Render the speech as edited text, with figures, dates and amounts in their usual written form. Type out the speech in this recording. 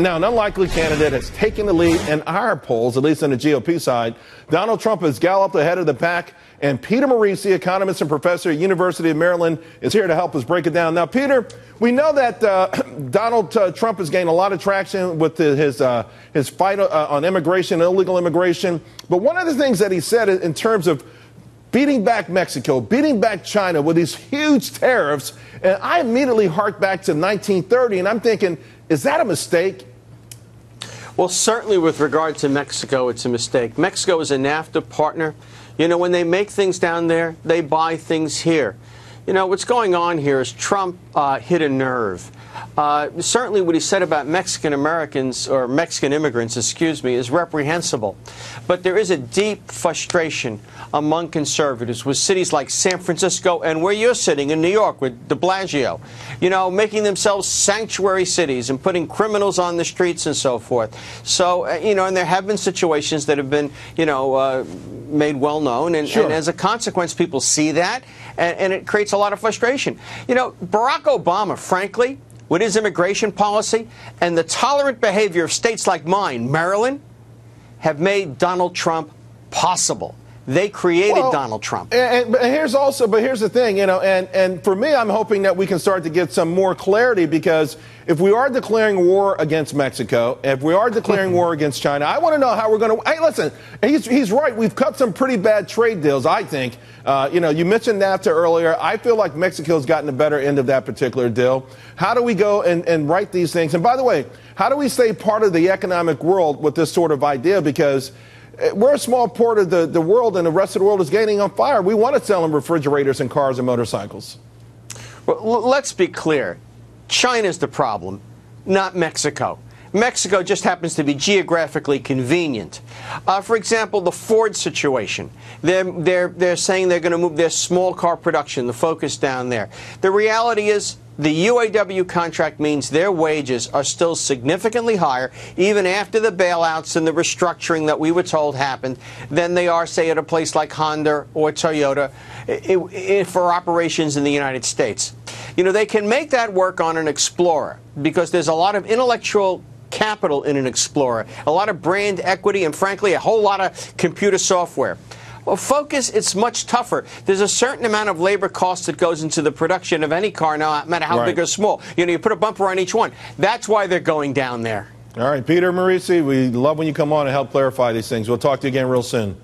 Now, an unlikely candidate has taken the lead in our polls, at least on the GOP side. Donald Trump has galloped ahead of the pack, and Peter Morici, economist and professor at University of Maryland, is here to help us break it down. Now, Peter, we know that Donald Trump has gained a lot of traction with his fight on immigration, illegal immigration. But one of the things that he said in terms of beating back Mexico, beating back China with these huge tariffs, and I immediately hark back to 1930, and I'm thinking, is that a mistake? Well, certainly with regard to Mexico, it's a mistake. Mexico is a NAFTA partner. You know, when they make things down there, they buy things here. You know, what's going on here is Trump hit a nerve. Certainly what he said about Mexican Americans, or Mexican immigrants, excuse me, is reprehensible. But there is a deep frustration among conservatives with cities like San Francisco and where you're sitting in New York with de Blasio, you know, making themselves sanctuary cities and putting criminals on the streets and so forth. So, you know, and there have been situations that have been, you know, made well known. And, sure. And as a consequence, people see that, and it creates a lot of frustration. You know, Barack Obama, frankly, with his immigration policy and the tolerant behavior of states like mine, Maryland, have made Donald Trump possible. They created Donald Trump. But here's the thing, you know, and for me, I'm hoping that we can start to get some more clarity, because if we are declaring war against Mexico, if we are declaring war against China, I want to know how we're going to. Hey, listen, he's right. We've cut some pretty bad trade deals, I think. You know, you mentioned NAFTA earlier. I feel like Mexico's gotten the better end of that particular deal. How do we go and write these things? And by the way, how do we stay part of the economic world with this sort of idea? Because we're a small part of the world, and the rest of the world is gaining on fire. We want to sell them refrigerators and cars and motorcycles. Well, let's be clear. China's the problem, not Mexico. Mexico just happens to be geographically convenient. For example, the Ford situation. They're saying they're going to move their small car production, the focus down there. The reality is the UAW contract means their wages are still significantly higher, even after the bailouts and the restructuring that we were told happened, than they are, say, at a place like Honda or Toyota for operations in the United States. You know, they can make that work on an Explorer because there's a lot of intellectual capital in an Explorer, a lot of brand equity, and frankly, a whole lot of computer software. Well, Focus, it's much tougher. There's a certain amount of labor cost that goes into the production of any car, no matter how big or small. You know, you put a bumper on each one. That's why they're going down there. All right, Peter Morici, we love when you come on and help clarify these things. We'll talk to you again real soon.